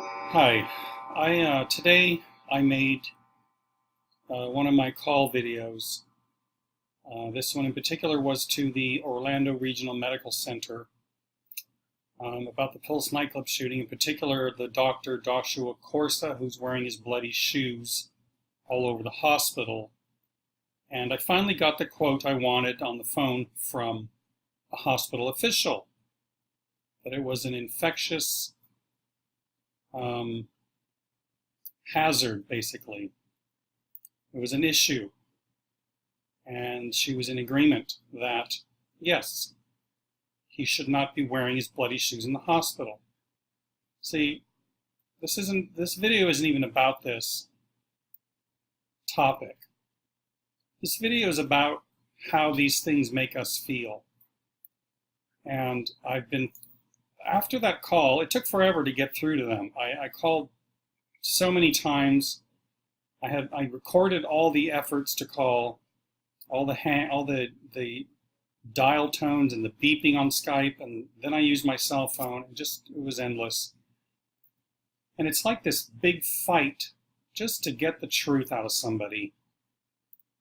Hi, today I made one of my call videos. This one in particular was to the Orlando Regional Medical Center about the Pulse nightclub shooting, in particular the Dr. Joshua Corsa, who's wearing his bloody shoes all over the hospital. And I finally got the quote I wanted on the phone from a hospital official, that it was an infectious hazard, basically. It was an issue. And she was in agreement that, yes, he should not be wearing his bloody shoes in the hospital. See, this video isn't even about this topic. This video is about how these things make us feel. And after that call, it took forever to get through to them. I called so many times. I recorded all the efforts to call, all the dial tones and the beeping on Skype, and then I used my cell phone. It was endless. And it's like this big fight just to get the truth out of somebody.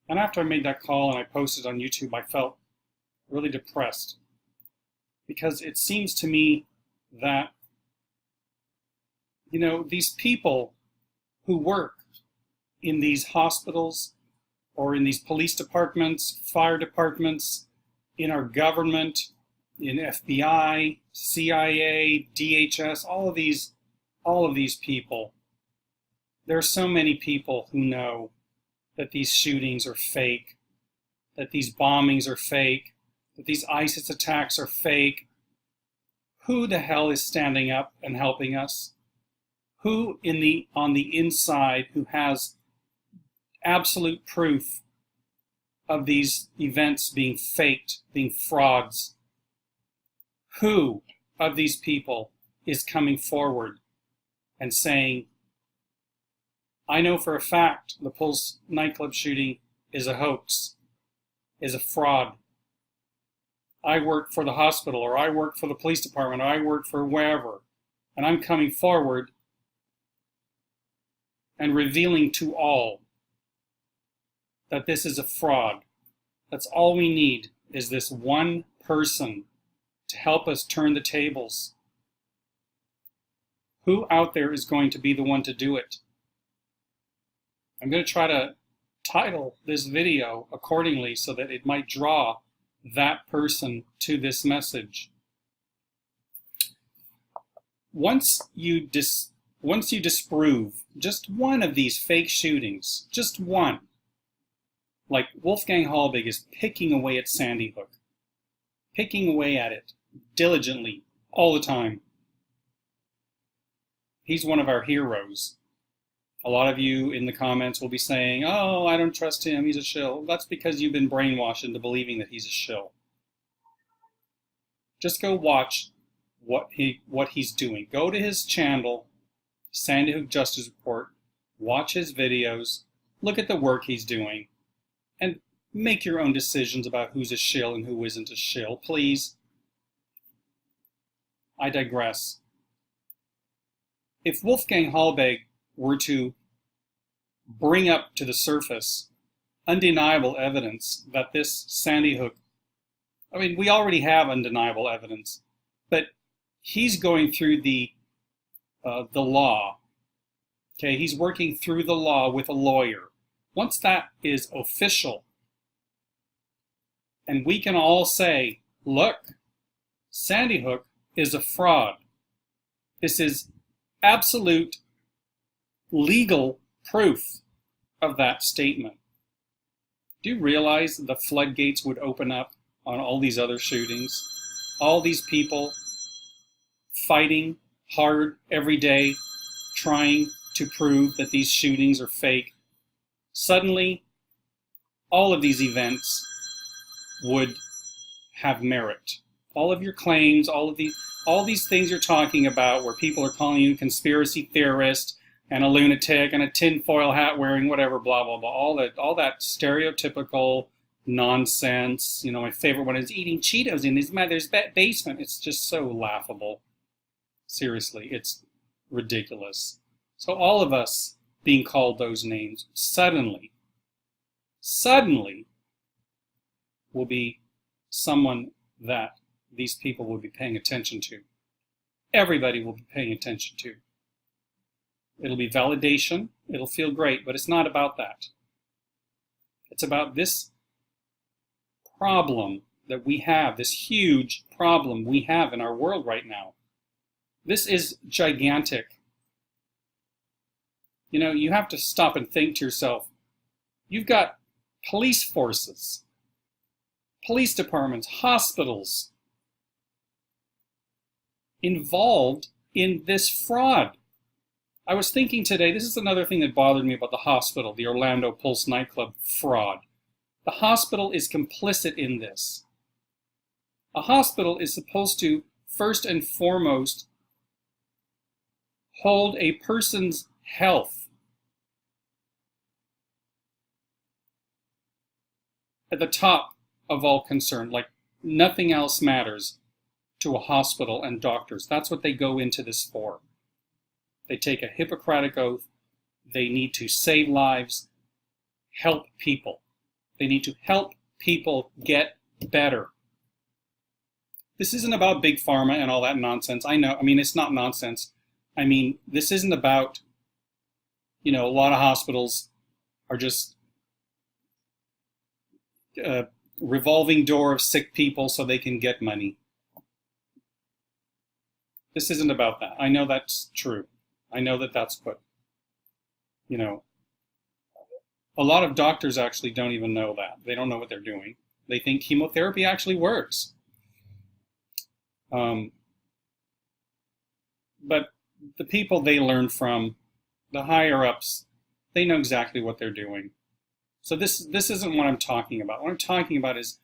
And after I made that call and I posted on YouTube, I felt really depressed, because it seems to me that, these people who work in these hospitals or in these police departments, fire departments, in our government, in FBI, CIA, DHS, all of these people, there are so many people who know that these shootings are fake, that these bombings are fake, that these ISIS attacks are fake. Who the hell is standing up and helping us? Who on the inside who has absolute proof of these events being faked, being frauds? Who of these people is coming forward and saying, I know for a fact the Pulse nightclub shooting is a hoax, is a fraud. I work for the hospital, or I work for the police department, or I work for wherever, and I'm coming forward and revealing to all that this is a fraud. That's all we need, is this one person to help us turn the tables. Who out there is going to be the one to do it? I'm going to try to title this video accordingly so that it might draw that person to this message. Once you disprove just one of these fake shootings, just one, like Wolfgang Halbig is picking away at Sandy Hook, picking away at it diligently all the time. He's one of our heroes. A lot of you in the comments will be saying, oh, I don't trust him, he's a shill. That's because you've been brainwashed into believing that he's a shill. Just go watch what he's doing. Go to his channel, Sandy Hook Justice Report, watch his videos, look at the work he's doing, and make your own decisions about who's a shill and who isn't a shill, please. I digress. If Wolfgang Halbig were to bring up to the surface undeniable evidence that this Sandy Hook, we already have undeniable evidence, but he's going through the law. Okay, he's working through the law with a lawyer. Once that is official, and we can all say, look, Sandy Hook is a fraud. This is absolute legal proof of that statement. Do you realize the floodgates would open up on all these other shootings? All these people fighting hard every day, trying to prove that these shootings are fake. Suddenly, all of these events would have merit. All of your claims, all these things you're talking about, where people are calling you a conspiracy theorist and a lunatic and a tinfoil hat wearing whatever, blah, blah, blah, all that stereotypical nonsense. My favorite one is eating Cheetos in his mother's basement. It's just so laughable. Seriously, it's ridiculous. So all of us being called those names suddenly will be someone that these people will be paying attention to. Everybody will be paying attention to. It'll be validation. It'll feel great, but it's not about that. It's about this problem that we have, this huge problem we have in our world right now. This is gigantic. You know, you have to stop and think to yourself, you've got police forces, police departments, hospitals involved in this fraud. I was thinking today, this is another thing that bothered me about the hospital, the Orlando Pulse nightclub fraud. The hospital is complicit in this. A hospital is supposed to, first and foremost, hold a person's health at the top of all concern. Like nothing else matters to a hospital and doctors. That's what they go into this for. They take a Hippocratic oath. They need to save lives, help people. They need to help people get better. This isn't about big pharma and all that nonsense. I know, it's not nonsense. This isn't about, a lot of hospitals are just a revolving door of sick people so they can get money. This isn't about that. I know that's true. I know that that's what, a lot of doctors actually don't even know that. They don't know what they're doing. They think chemotherapy actually works. But the people they learn from, the higher ups, they know exactly what they're doing. So this isn't what I'm talking about. What I'm talking about is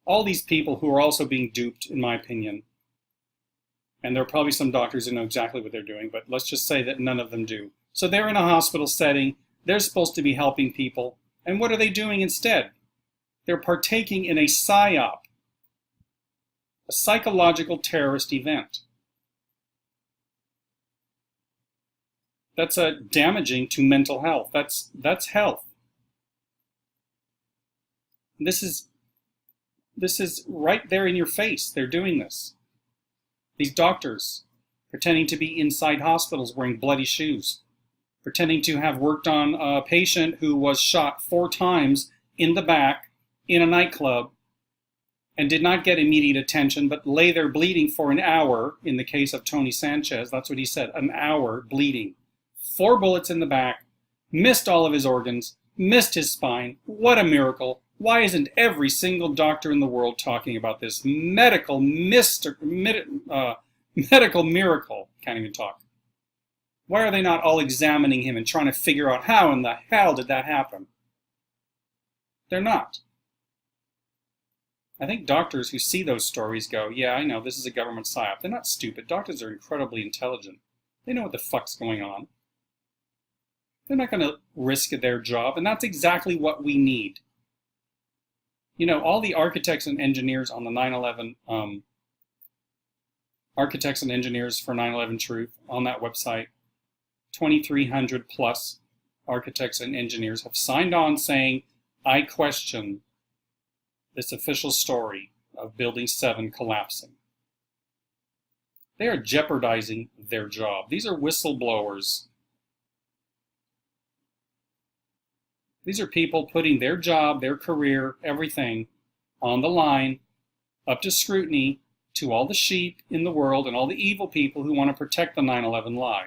all these people who are also being duped, in my opinion. And there are probably some doctors who know exactly what they're doing, but let's just say that none of them do. So they're in a hospital setting. They're supposed to be helping people. And what are they doing instead? They're partaking in a PSYOP, a psychological terrorist event. That's damaging to mental health. That's health. This is right there in your face. They're doing this. These doctors pretending to be inside hospitals wearing bloody shoes, pretending to have worked on a patient who was shot 4 times in the back in a nightclub and did not get immediate attention, but lay there bleeding for an hour. In the case of Tony Sanchez, that's what he said, an hour bleeding. 4 bullets in the back, missed all of his organs, missed his spine. What a miracle. Why isn't every single doctor in the world talking about this medical miracle? Can't even talk. Why are they not all examining him and trying to figure out how in the hell did that happen? They're not. I think doctors who see those stories go, yeah, I know, this is a government psyop. They're not stupid. Doctors are incredibly intelligent. They know what the fuck's going on. They're not going to risk their job, and that's exactly what we need. All the architects and engineers on the 9/11, architects and engineers for 9/11 Truth on that website, 2,300 plus architects and engineers have signed on saying, I question this official story of Building 7 collapsing. They are jeopardizing their job. These are whistleblowers. These are people putting their job, their career, everything on the line, up to scrutiny, to all the sheep in the world and all the evil people who want to protect the 9/11 lie,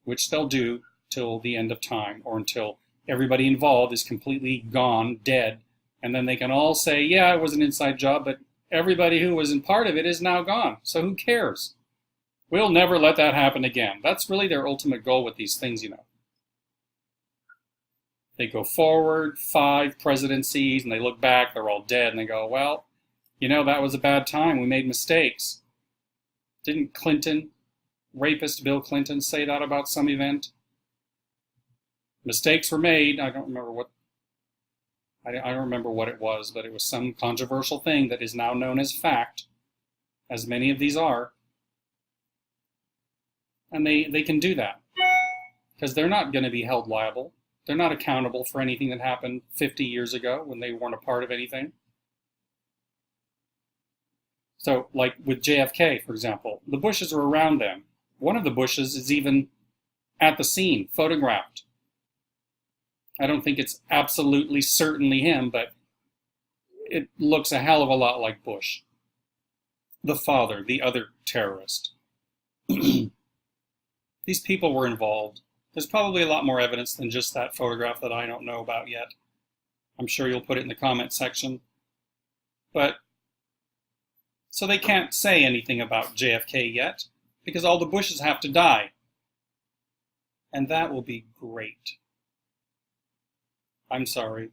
which they'll do till the end of time or until everybody involved is completely gone, dead, and then they can all say, yeah, it was an inside job, but everybody who was in part of it is now gone, so who cares? We'll never let that happen again. That's really their ultimate goal with these things, They go forward 5 presidencies, and they look back, they're all dead, and they go, well, that was a bad time. We made mistakes. Didn't rapist Bill Clinton say that about some event? Mistakes were made. I don't remember what it was, but it was some controversial thing that is now known as fact, as many of these are. And they can do that because they're not going to be held liable. They're not accountable for anything that happened 50 years ago when they weren't a part of anything. So, like with JFK, for example, the Bushes were around them. One of the Bushes is even at the scene, photographed. I don't think it's absolutely certainly him, but it looks a hell of a lot like Bush. The father, the other terrorist. These people were involved. There's probably a lot more evidence than just that photograph that I don't know about yet. I'm sure you'll put it in the comment section. But, so they can't say anything about JFK yet, because all the Bushes have to die. And that will be great. I'm sorry.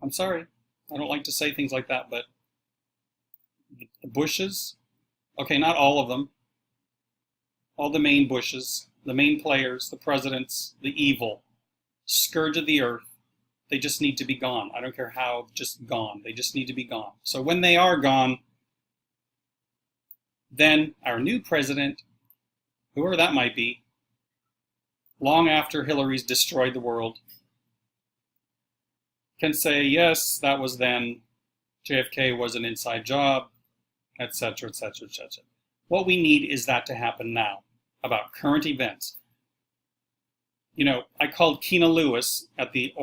I'm sorry. I don't like to say things like that, but the Bushes, okay, not all of them, all the main Bushes, the main players, the presidents, the evil, scourge of the earth, they just need to be gone. I don't care how, just gone. They just need to be gone. So when they are gone, then our new president, whoever that might be, long after Hillary's destroyed the world, can say, yes, that was then, JFK was an inside job, etc., etc., etc. What we need is that to happen now, about current events. You know, I called Keena Lewis at the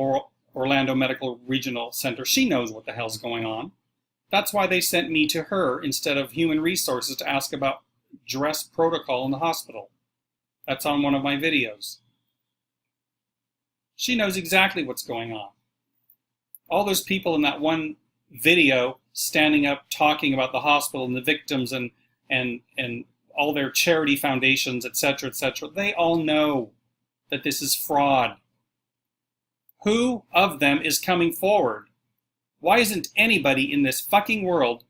Orlando Medical Regional Center. She knows what the hell's going on. That's why they sent me to her instead of human resources to ask about dress protocol in the hospital. That's on one of my videos. She knows exactly what's going on. All those people in that one video standing up talking about the hospital and the victims and all their charity foundations, etc., etc., they all know that this is fraud. Who of them is coming forward? Why isn't anybody in this fucking world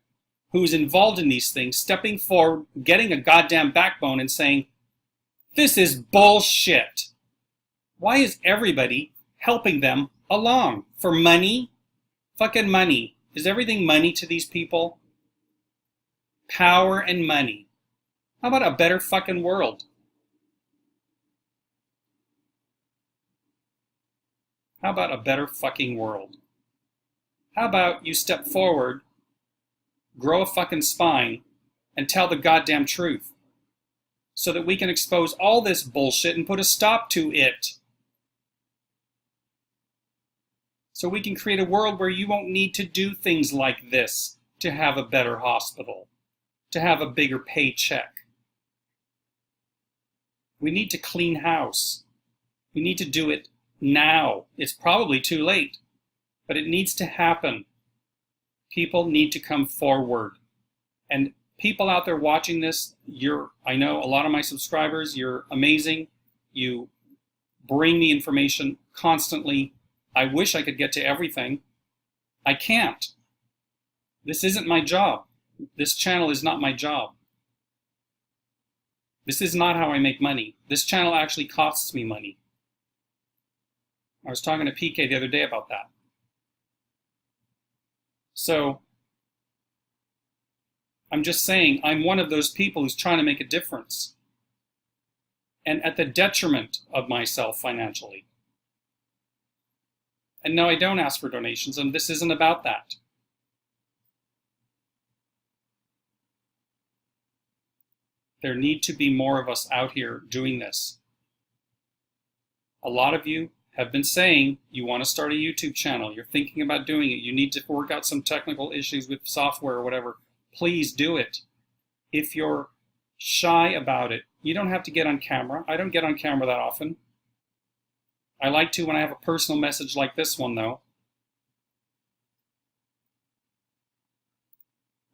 who is involved in these things stepping forward, getting a goddamn backbone and saying, this is bullshit? Why is everybody helping them along? For money? Fucking money. Is everything money to these people? Power and money. How about a better fucking world? How about a better fucking world? How about you step forward, grow a fucking spine, and tell the goddamn truth, so that we can expose all this bullshit and put a stop to it. So we can create a world where you won't need to do things like this to have a better hospital, to have a bigger paycheck. We need to clean house. We need to do it now. It's probably too late, but it needs to happen. People need to come forward. And people out there watching this, I know a lot of my subscribers, you're amazing. You bring me information constantly. I wish I could get to everything. I can't. This isn't my job. This channel is not my job. This is not how I make money. This channel actually costs me money. I was talking to PK the other day about that. So, I'm just saying, I'm one of those people who's trying to make a difference. And at the detriment of myself financially. And no, I don't ask for donations, and this isn't about that. There need to be more of us out here doing this. A lot of you have been saying you want to start a YouTube channel. You're thinking about doing it. You need to work out some technical issues with software or whatever. Please do it. If you're shy about it, you don't have to get on camera. I don't get on camera that often. I like to when I have a personal message like this one, though.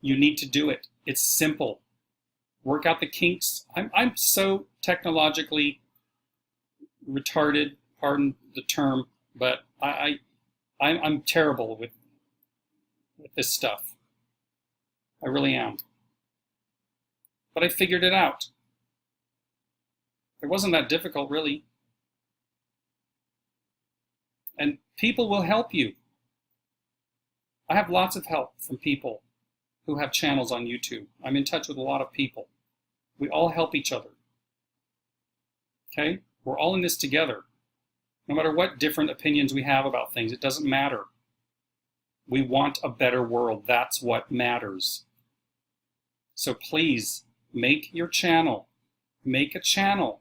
You need to do it. It's simple. Work out the kinks. I'm so technologically retarded, pardon the term, but I'm terrible with this stuff. I really am. But I figured it out. It wasn't that difficult, really. And people will help you. I have lots of help from people who have channels on YouTube. I'm in touch with a lot of people We all help each other. Okay? We're all in this together. No matter what different opinions we have about things, it doesn't matter. We want a better world. That's what matters. So please, make your channel. Make a channel.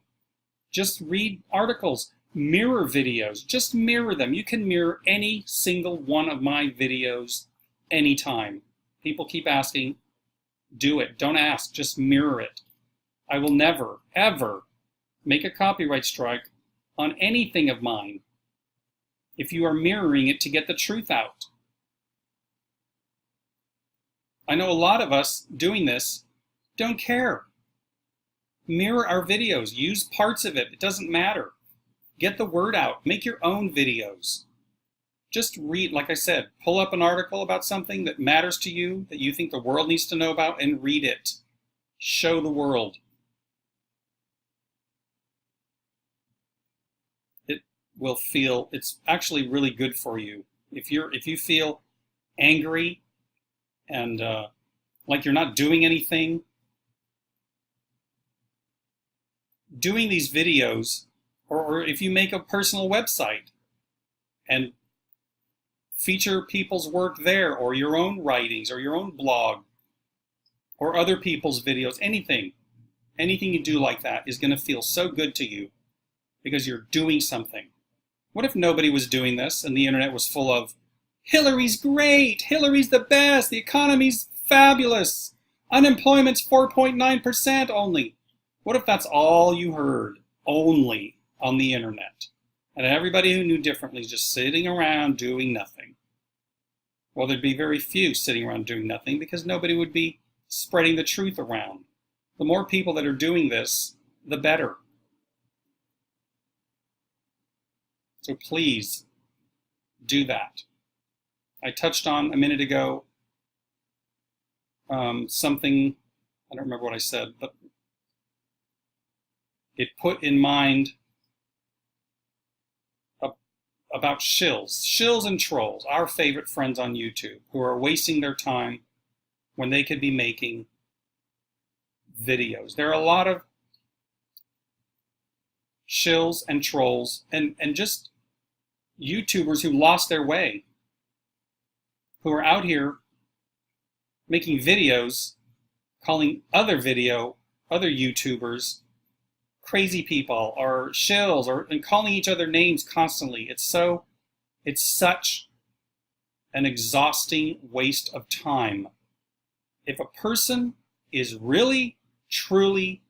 Just read articles. Mirror videos. Just mirror them. You can mirror any single one of my videos anytime. People keep asking, do it. Don't ask. Just mirror it. I will never, ever make a copyright strike on anything of mine if you are mirroring it to get the truth out. I know a lot of us doing this don't care. Mirror our videos. Use parts of it. It doesn't matter. Get the word out. Make your own videos. Just read, like I said, pull up an article about something that matters to you, that you think the world needs to know about, and read it. Show the world. It will feel, it's actually really good for you. If you feel angry and like you're not doing anything, doing these videos, or if you make a personal website and feature people's work there, or your own writings, or your own blog, or other people's videos, anything you do like that is going to feel so good to you because you're doing something. What if nobody was doing this and the internet was full of, Hillary's great, Hillary's the best, the economy's fabulous, unemployment's 4.9% only. What if that's all you heard only on the internet? And everybody who knew differently is just sitting around doing nothing. Well, there'd be very few sitting around doing nothing because nobody would be spreading the truth around. The more people that are doing this, the better. So please do that. I touched on a minute ago something, I don't remember what I said, but it put in mind about shills and trolls, our favorite friends on YouTube, who are wasting their time when they could be making videos. There are a lot of shills and trolls and just YouTubers who lost their way, who are out here making videos, calling other YouTubers crazy people or shills, and calling each other names constantly. It's such an exhausting waste of time. If a person is really, truly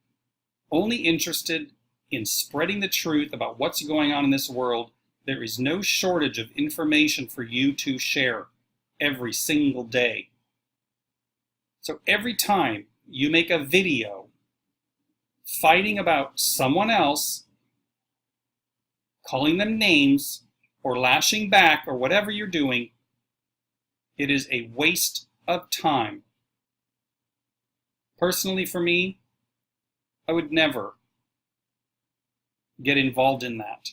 only interested in spreading the truth about what's going on in this world, there is no shortage of information for you to share every single day. So every time you make a video fighting about someone else, calling them names, or lashing back, or whatever you're doing, it is a waste of time. Personally, for me, I would never get involved in that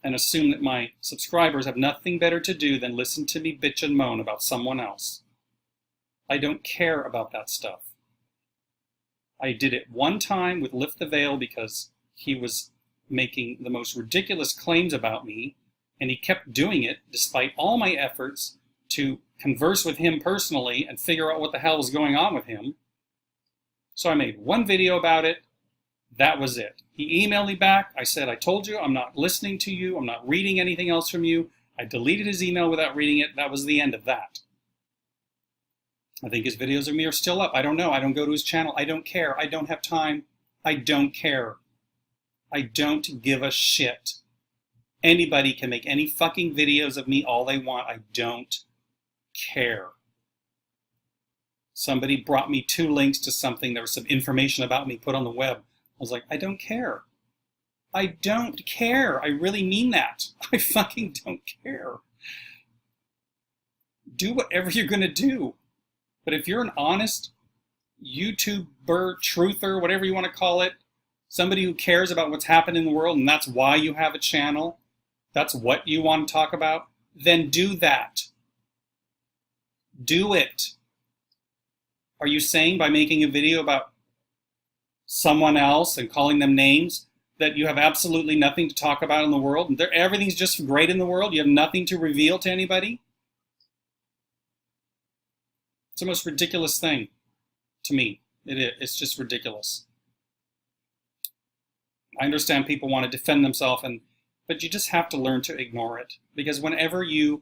and assume that my subscribers have nothing better to do than listen to me bitch and moan about someone else. I don't care about that stuff. I did it one time with Lift the Veil because he was making the most ridiculous claims about me, and he kept doing it despite all my efforts to converse with him personally and figure out what the hell was going on with him. So I made one video about it. That was it. He emailed me back. I said, I told you, I'm not listening to you. I'm not reading anything else from you. I deleted his email without reading it. That was the end of that. I think his videos of me are still up. I don't know. I don't go to his channel. I don't care. I don't have time. I don't care. I don't give a shit. Anybody can make any fucking videos of me all they want. I don't care. Somebody brought me 2 links to something. There was some information about me put on the web. I was like, I don't care. I don't care. I really mean that. I fucking don't care. Do whatever you're going to do. But if you're an honest YouTuber, truther, whatever you want to call it, somebody who cares about what's happening in the world, and that's why you have a channel, that's what you want to talk about, then do that. Do it. Are you saying by making a video about someone else and calling them names that you have absolutely nothing to talk about in the world, and everything's just great in the world, you have nothing to reveal to anybody? It's the most ridiculous thing to me. It's just ridiculous. I understand people want to defend themselves, but you just have to learn to ignore it. Because whenever you're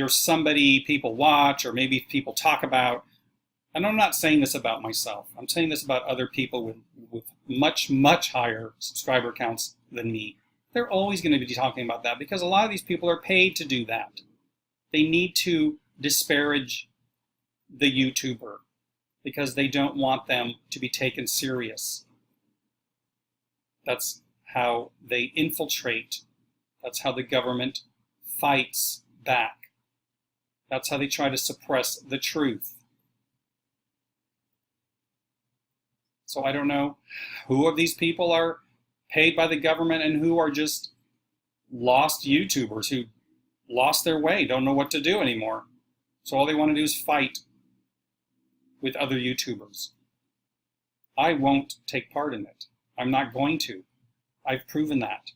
somebody people watch, or maybe people talk about, and I'm not saying this about myself, I'm saying this about other people with much, much higher subscriber counts than me, they're always going to be talking about that, because a lot of these people are paid to do that. They need to disparage the YouTuber because they don't want them to be taken serious. That's how they infiltrate. That's how the government fights back. That's how they try to suppress the truth. So I don't know who of these people are paid by the government and who are just lost YouTubers who lost their way, don't know what to do anymore. So all they want to do is fight with other YouTubers. I won't take part in it. I'm not going to. I've proven that.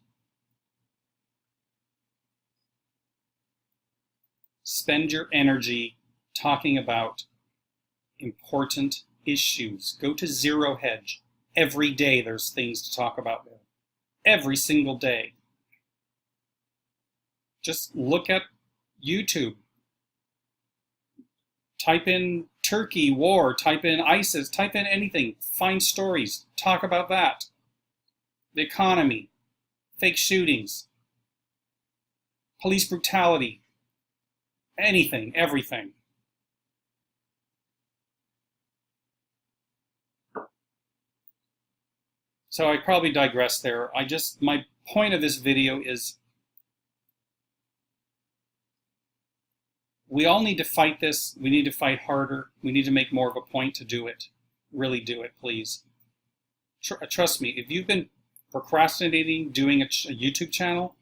Spend your energy talking about important issues. Go to Zero Hedge. Every day there's things to talk about there. Every single day. Just look at YouTube. Type in Turkey war, type in ISIS, type in anything. Find stories. Talk about that. The economy. Fake shootings. Police brutality. Anything, everything. So I probably digressed there. My point of this video is we all need to fight this. We need to fight harder. We need to make more of a point to do it. Really do it, please. Trust me, if you've been procrastinating doing a YouTube channel,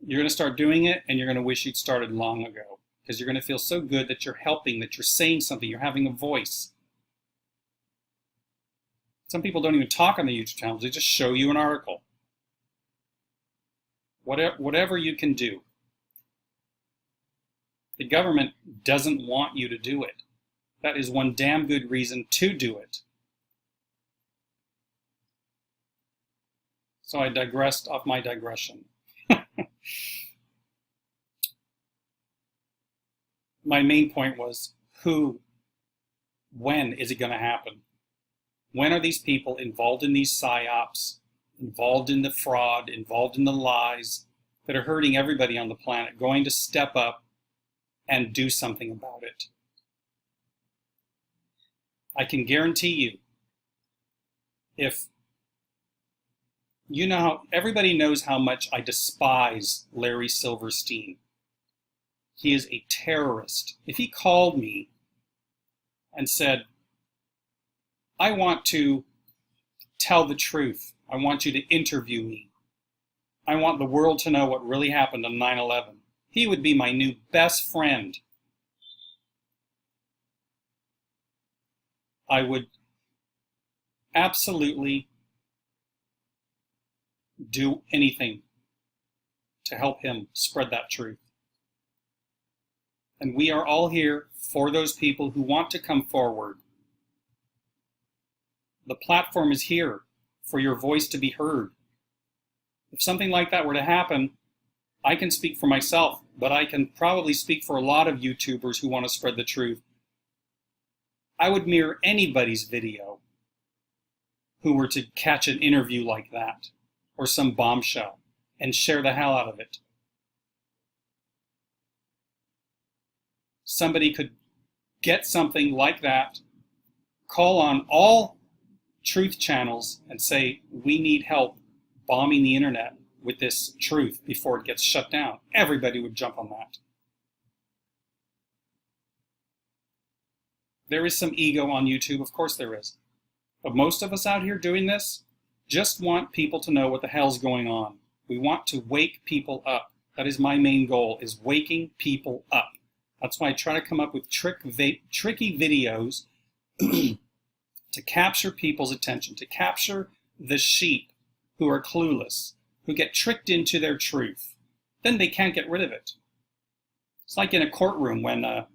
you're going to start doing it, and you're going to wish you'd started long ago, because you're going to feel so good that you're helping, that you're saying something, you're having a voice. Some people don't even talk on the YouTube channels. They just show you an article. Whatever you can do. The government doesn't want you to do it. That is one damn good reason to do it. So I digressed off my digression. My main point was when is it going to happen? When are these people involved in these psyops, involved in the fraud, involved in the lies that are hurting everybody on the planet, going to step up and do something about it? I can guarantee you, everybody knows how much I despise Larry Silverstein. He is a terrorist. If he called me and said, I want to tell the truth, I want you to interview me, I want the world to know what really happened on 9/11, he would be my new best friend. I would absolutely do anything to help him spread that truth. And we are all here for those people who want to come forward. The platform is here for your voice to be heard. If something like that were to happen, I can speak for myself, but I can probably speak for a lot of YouTubers who want to spread the truth. I would mirror anybody's video who were to catch an interview like that, or some bombshell, and share the hell out of it. Somebody could get something like that, call on all truth channels and say, we need help bombing the internet with this truth before it gets shut down. Everybody would jump on that. There is some ego on YouTube, of course there is. But most of us out here doing this just want people to know what the hell's going on. We want to wake people up. That is my main goal, is waking people up. That's why I try to come up with tricky videos to capture people's attention, to capture the sheep who are clueless, who get tricked into their truth. Then they can't get rid of it. It's like in a courtroom when a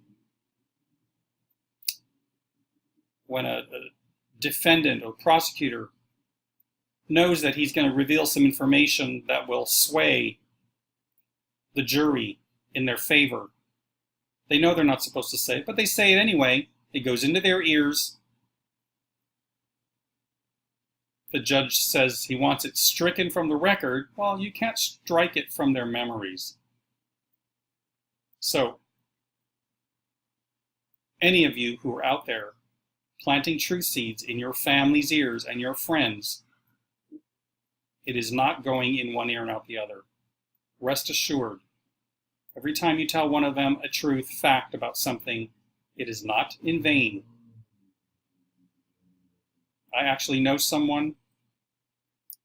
defendant or prosecutor knows that he's going to reveal some information that will sway the jury in their favor. They know they're not supposed to say it, but they say it anyway. It goes into their ears. The judge says he wants it stricken from the record. Well, you can't strike it from their memories. So, any of you who are out there planting truth seeds in your family's ears and your friends, it is not going in one ear and out the other. Rest assured, every time you tell one of them a truth, fact about something, it is not in vain. I actually know someone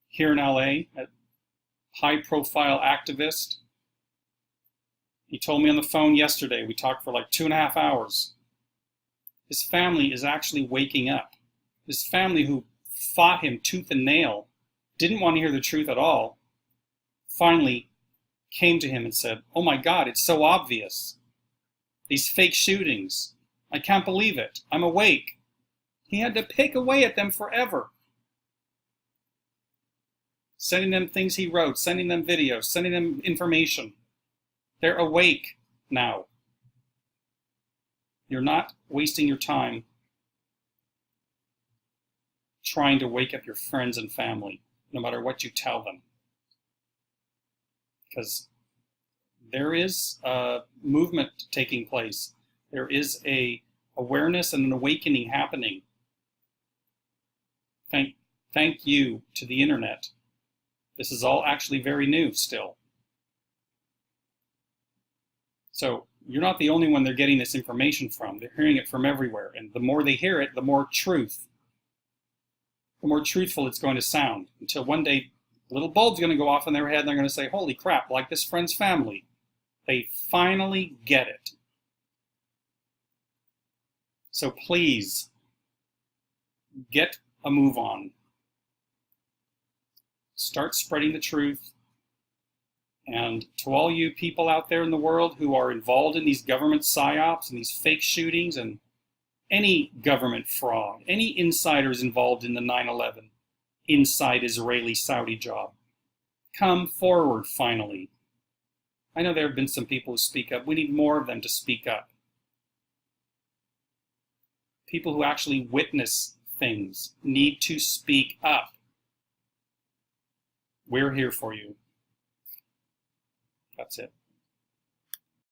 here in LA, a high-profile activist. He told me on the phone yesterday, we talked for like 2.5 hours. His family is actually waking up. His family, who fought him tooth and nail, didn't want to hear the truth at all, finally came to him and said, "Oh my God, it's so obvious. These fake shootings. I can't believe it. I'm awake." He had to pick away at them forever. Sending them things he wrote, sending them videos, sending them information. They're awake now. You're not wasting your time trying to wake up your friends and family, no matter what you tell them. Because there is a movement taking place. There is a awareness and an awakening happening. Thank you to the internet. This is all actually very new still. So you're not the only one they're getting this information from. They're hearing it from everywhere. And the more they hear it, the more truthful it's going to sound. Until one day, a little bulb's going to go off in their head and they're going to say, "Holy crap, like this friend's family." They finally get it. So please, get a move on. Start spreading the truth. And to all you people out there in the world who are involved in these government psyops and these fake shootings and any government fraud, any insiders involved in the 9/11 inside Israeli-Saudi job, come forward finally. I know there have been some people who speak up. We need more of them to speak up. People who actually witness things need to speak up. We're here for you. That's it.